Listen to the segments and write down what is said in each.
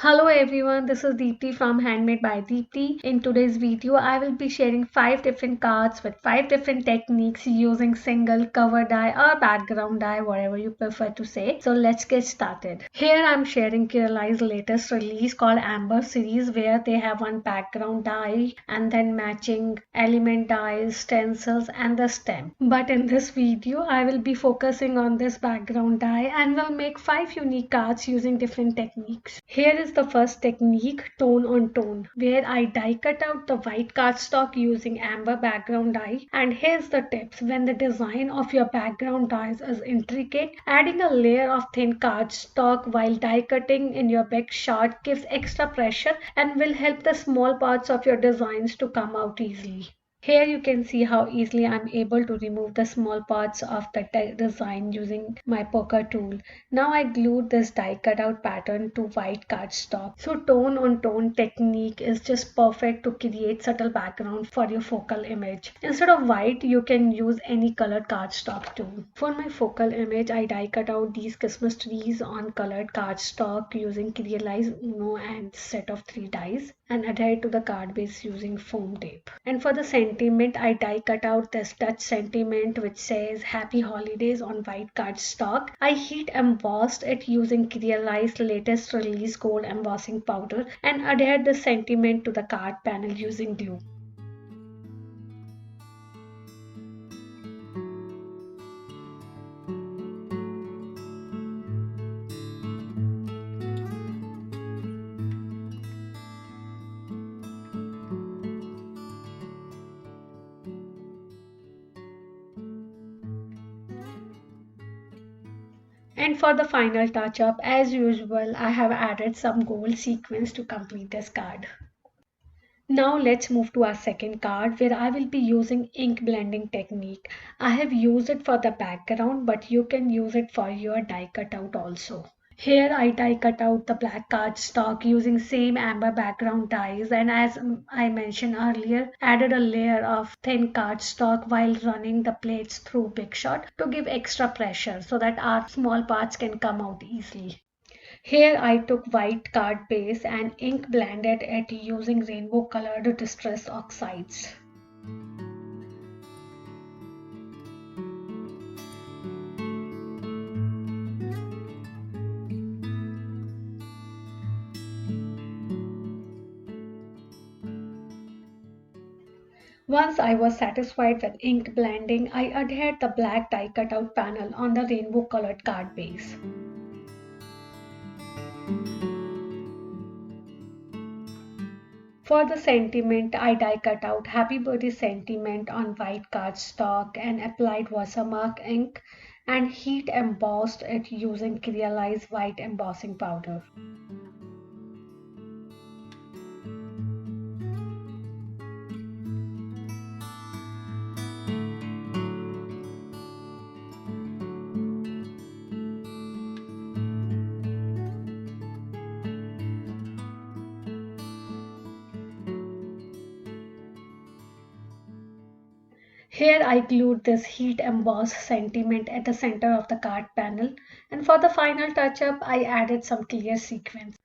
Hello everyone, this is Deepti from Handmade by Deepti. In today's video, I will be sharing 5 different cards with 5 different techniques using single cover die or background die, whatever you prefer to say. So let's get started. Here I'm sharing Crealies' latest release called Amber Series, where they have one background die and then matching element dies, stencils and the stem. But in this video, I will be focusing on this background die and will make 5 unique cards using different techniques. Here is the first technique, tone on tone, where I die cut out the white cardstock using amber background die. And here's the tips: when the design of your background dies is intricate, adding a layer of thin cardstock while die cutting in your big shot gives extra pressure and will help the small parts of your designs to come out easily. Here you can see how easily I'm able to remove the small parts of the design using my poker tool. Now I glued this die cutout pattern to white cardstock. So tone on tone technique is just perfect to create subtle background for your focal image. Instead of white, you can use any colored cardstock too. For my focal image, I die cut out these Christmas trees on colored cardstock using Crealies Uno and set of 3 dies and adhere to the card base using foam tape. And for the sentiment, I die cut out this Dutch sentiment which says Happy Holidays on white cardstock. I heat embossed it using Crealies' latest release gold embossing powder and adhered the sentiment to the card panel using glue. And for the final touch up, as usual, I have added some gold sequins to complete this card. Now let's move to our second card where I will be using ink blending technique. I have used it for the background, but you can use it for your die cutout also. Here I die cut out the black cardstock using same amber background dies, and as I mentioned earlier, added a layer of thin cardstock while running the plates through Big Shot to give extra pressure so that our small parts can come out easily. Here I took white card base and ink blended it using rainbow colored distress oxides. Once I was satisfied with ink blending, I adhered the black die cutout panel on the rainbow colored card base. For the sentiment, I die cut out Happy Birthday sentiment on white cardstock and applied watermark ink and heat embossed it using Crealies white embossing powder. Here I glued this heat embossed sentiment at the center of the card panel, and for the final touch up I added some clear sequins.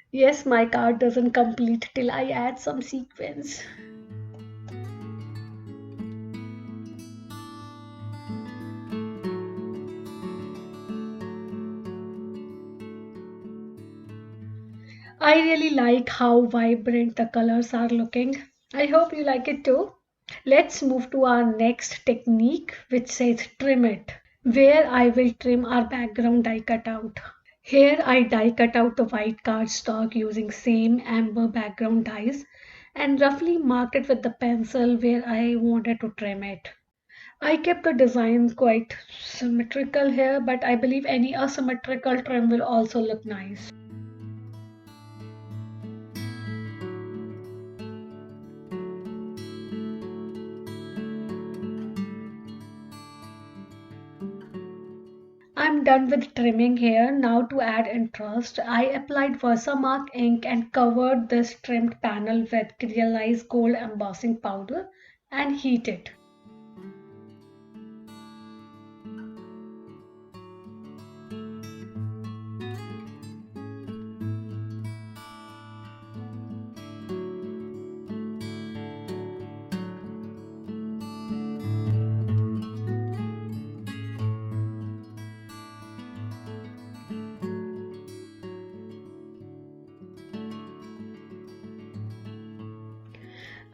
Yes, my card doesn't complete till I add some sequins. I really like how vibrant the colors are looking. I hope you like it too. Let's move to our next technique, which says trim it, where I will trim our background die cutout. Here I die cut out the white cardstock using same amber background dies and roughly marked it with the pencil where I wanted to trim it. I kept the design quite symmetrical here, but I believe any asymmetrical trim will also look nice. I'm done with trimming here. Now to add interest, I applied Versamark ink and covered this trimmed panel with Crealies gold embossing powder and heat it.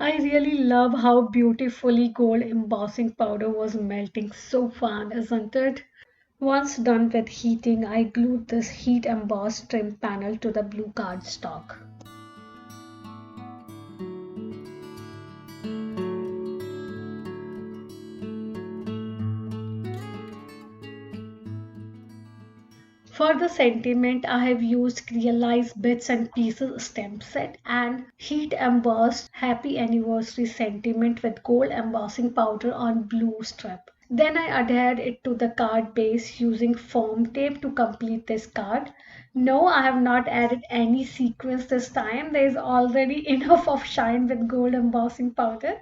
I really love how beautifully gold embossing powder was melting. So fun, isn't it? Once done with heating, I glued this heat embossed trim panel to the blue cardstock. For the sentiment, I have used Crealies bits and pieces stamp set and heat embossed happy anniversary sentiment with gold embossing powder on blue strip. Then I adhered it to the card base using foam tape to complete this card. No, I have not added any sequins this time. There is already enough of shine with gold embossing powder.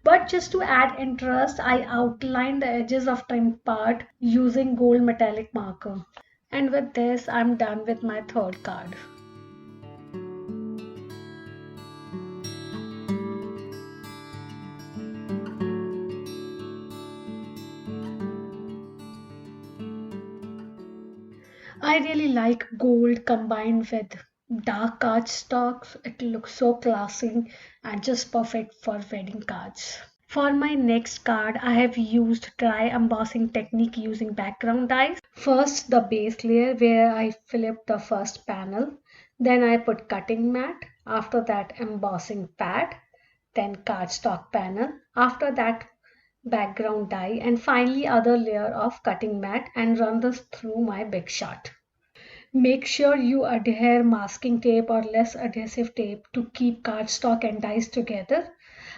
But just to add interest, I outlined the edges of trim part using gold metallic marker. And with this, I'm done with my third card. I really like gold combined with dark cardstocks. It looks so classy and just perfect for wedding cards. For my next card, I have used dry embossing technique using background dies. First, the base layer where I flipped the first panel. Then I put cutting mat. After that, embossing pad. Then cardstock panel. After that, background die. And finally, other layer of cutting mat and run this through my big shot. Make sure you adhere masking tape or less adhesive tape to keep cardstock and dies together.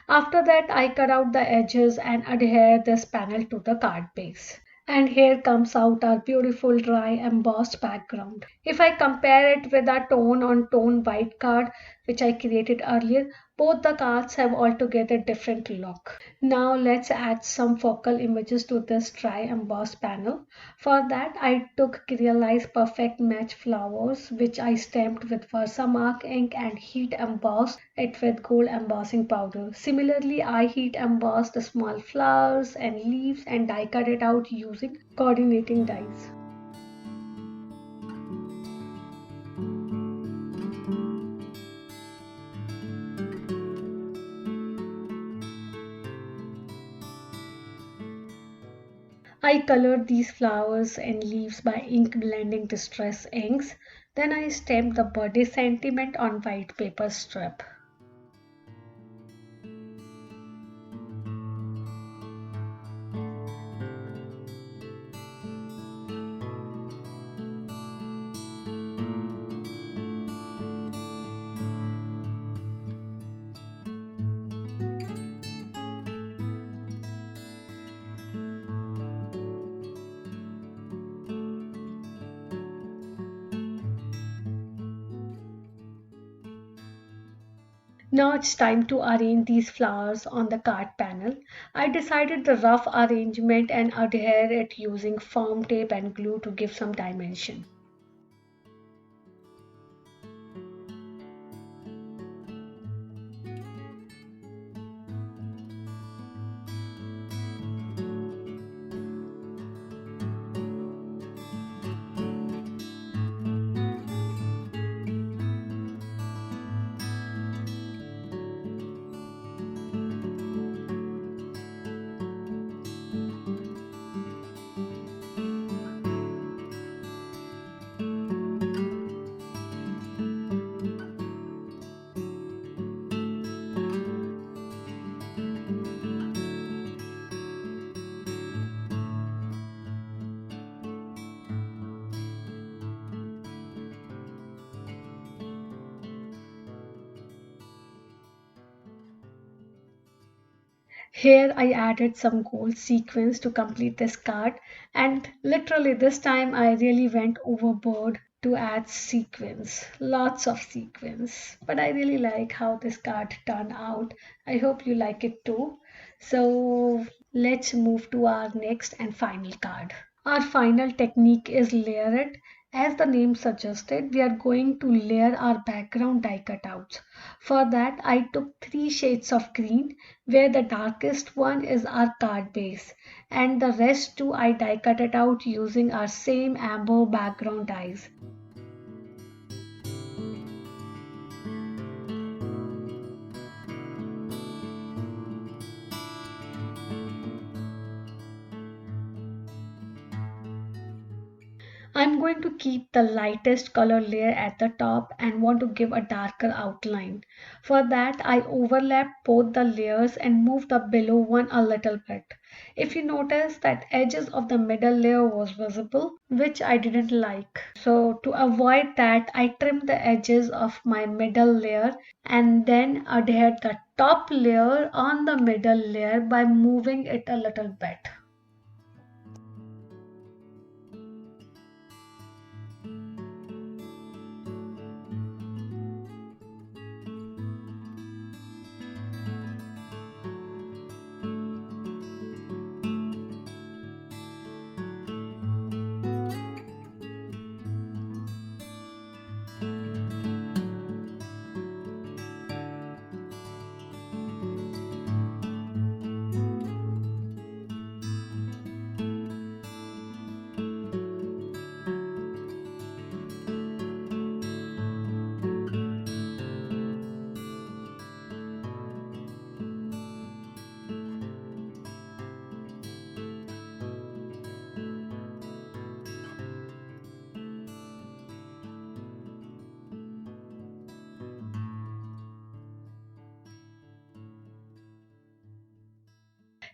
After that, I cut out the edges and adhere this panel to the card base. And here comes out our beautiful dry embossed background. If I compare it with our tone on tone white card which I created earlier, both the cards have altogether different look. Now let's add some focal images to this dry embossed panel. For that I took Crealies Perfect Match flowers which I stamped with Versamark ink and heat embossed it with gold embossing powder. Similarly, I heat embossed the small flowers and leaves and die cut it out using coordinating dies. I colored these flowers and leaves by ink blending distress inks. Then I stamped the birthday sentiment on white paper strip. Now it's time to arrange these flowers on the card panel. I decided the rough arrangement and adhere it using foam tape and glue to give some dimension. Here I added some gold sequins to complete this card, and literally this time I really went overboard to add sequins, lots of sequins. But I really like how this card turned out. I hope you like it too. So let's move to our next and final card. Our final technique is layer it. As the name suggested, we are going to layer our background die cutouts. For that, I took 3 shades of green, where the darkest one is our card base, and the rest two I die cut it out using our same amber background dies. I'm going to keep the lightest color layer at the top and want to give a darker outline. For that, I overlap both the layers and move the below one a little bit. If you notice that edges of the middle layer was visible, which I didn't like. So to avoid that, I trimmed the edges of my middle layer and then adhered the top layer on the middle layer by moving it a little bit.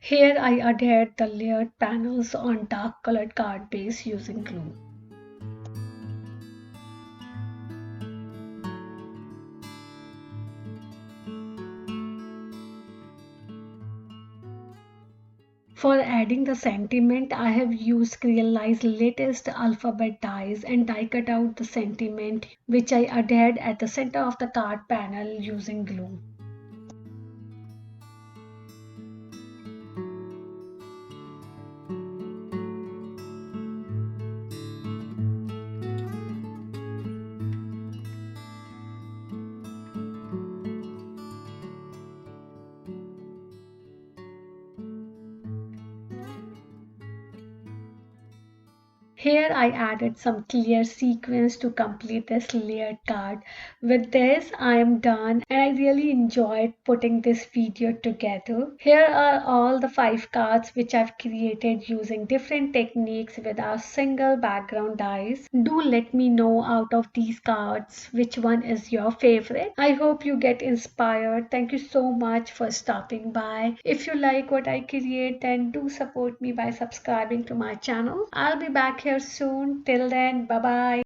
Here I adhered the layered panels on dark colored card base using glue. For adding the sentiment, I have used Crealies' latest alphabet dies and die cut out the sentiment which I adhered at the center of the card panel using glue. Here I added some clear sequins to complete this layered card. With this I am done and I really enjoyed putting this video together. Here are all the 5 cards which I've created using different techniques with our single background dies. Do let me know out of these cards which one is your favorite. I hope you get inspired. Thank you so much for stopping by. If you like what I create, then do support me by subscribing to my channel. I'll be back here soon. Till then, bye bye.